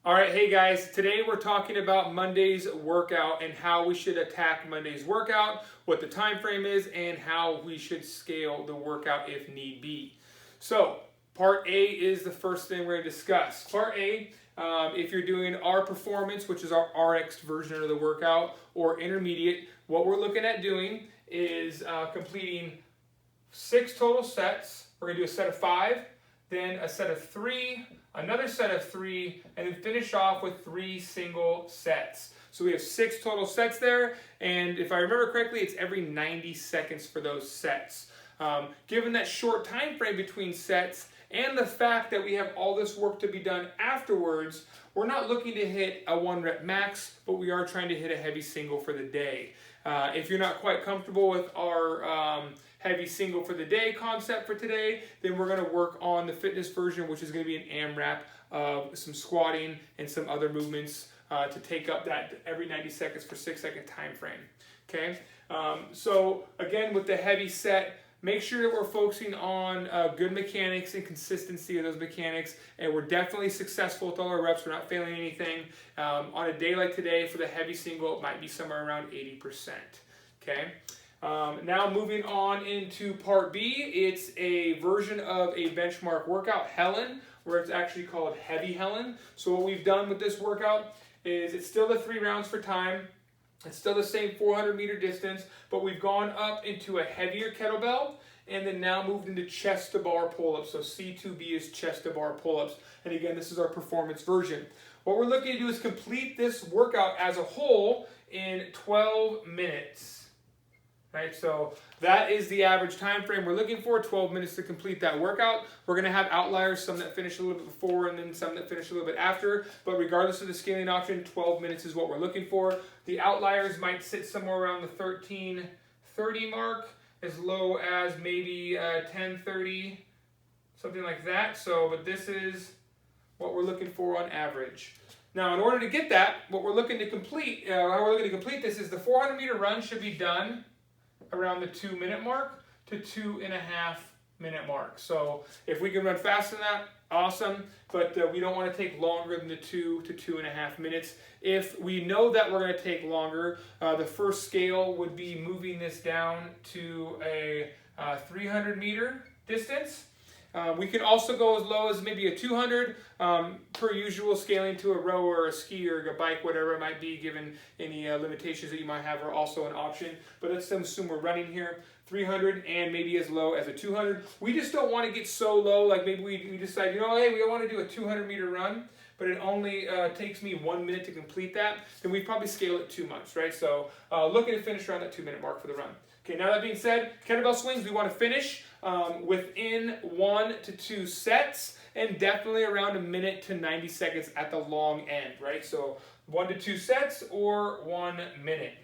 All right, hey guys, today we're talking about Monday's workout and how we should attack Monday's workout, what the time frame is, and how we should scale the workout if need be. So, part A is the first thing we're going to discuss. Part A, if you're doing our performance, which is our RX version of the workout, or intermediate, what we're looking at doing is completing 6 total sets. We're going to do a set of 5, then a set of 3, another set of 3, and then finish off with 3 single sets. So we have 6 total sets there, and if I remember correctly, it's every 90 seconds for those sets. Given that short time frame between sets and the fact that we have all this work to be done afterwards, we're not looking to hit a 1 rep max, but we are trying to hit a heavy single for the day. If you're not quite comfortable with our heavy single for the day concept for today, then we're going to work on the fitness version, which is going to be an AMRAP of some squatting and some other movements to take up that every 90 seconds for 6-second time frame. Okay, so again, with the heavy set, make sure that we're focusing on good mechanics and consistency of those mechanics, and we're definitely successful with all our reps. We're not failing anything. On a day like today, for the heavy single, it might be somewhere around 80%. Okay. Now moving on into part B, it's a version of a benchmark workout, Helen, where it's actually called Heavy Helen. So what we've done with this workout is it's still the 3 rounds for time. It's still the same 400-meter distance, but we've gone up into a heavier kettlebell and then now moved into chest to bar pull-ups. So C2B is chest to bar pull-ups. And again, this is our performance version. What we're looking to do is complete this workout as a whole in 12 minutes. Right, so that is the average time frame we're looking for, 12 minutes to complete that workout. We're going to have outliers, some that finish a little bit before and then some that finish a little bit after. But regardless of the scaling option, 12 minutes is what we're looking for. The outliers might sit somewhere around the 13:30 mark, as low as maybe 10:30, something like that. So, but this is what we're looking for on average. Now, in order to get that, what we're looking to complete, how we're looking to complete this is the 400-meter run should be done around the 2-minute mark to 2.5-minute mark. So if we can run faster than that, awesome, but we don't want to take longer than the 2 to 2.5 minutes. If we know that we're going to take longer, the first scale would be moving this down to a 300-meter distance. We can also go as low as maybe a 200, per usual. Scaling to a rower or a ski or a bike, whatever it might be, given any limitations that you might have, are also an option. But let's assume we're running here 300 and maybe as low as a 200. We just don't want to get so low, like maybe we decide, hey, we want to do a 200-meter run, but it only takes me 1 minute to complete that, then we probably scale it too much, right? So looking to finish around that 2-minute mark for the run. Okay, now that being said, kettlebell swings, we want to finish within 1 to 2 sets, and definitely around 1 minute to 90 seconds at the long end, right? So 1 to 2 sets or 1 minute.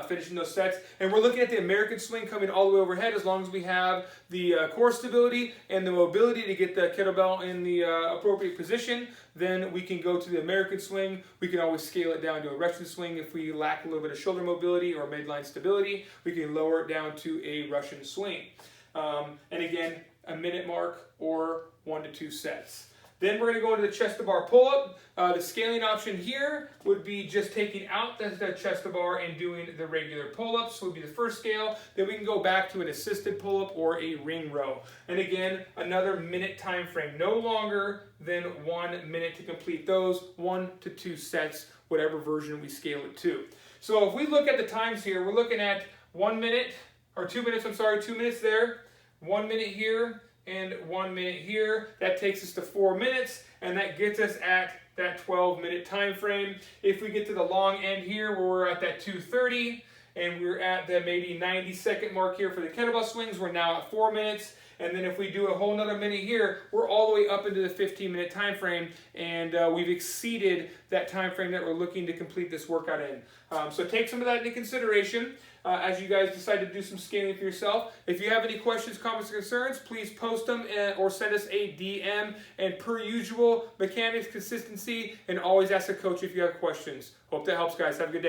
Finishing those sets, and we're looking at the American swing coming all the way overhead. As long as we have the core stability and the mobility to get the kettlebell in the appropriate position, then we can go to the American swing. We can always scale it down to a Russian swing if we lack a little bit of shoulder mobility or midline stability. We can lower it down to a Russian swing, and again, a minute mark or 1 to 2 sets. Then we're going to go into the chest to bar pull-up. The scaling option here would be just taking out the chest to bar and doing the regular pull-ups would be the first scale. Then we can go back to an assisted pull-up or a ring row. And again, another minute time frame, no longer than 1 minute to complete those 1 to 2 sets, whatever version we scale it to. So if we look at the times here, we're looking at 1 minute, or 2 minutes, 2 minutes there, 1 minute here, and 1 minute here. That takes us to 4 minutes, and that gets us at that 12-minute time frame. If we get to the long end here, where we're at that 2:30, and we're at the maybe 90-second mark here for the kettlebell swings, we're now at 4 minutes. And then if we do a whole nother minute here, we're all the way up into the 15-minute time frame, and we've exceeded that time frame that we're looking to complete this workout in. So take some of that into consideration as you guys decide to do some scaling for yourself. If you have any questions, comments, or concerns, please post them or send us a DM. And per usual, mechanics, consistency, and always ask a coach if you have questions. Hope that helps, guys. Have a good day.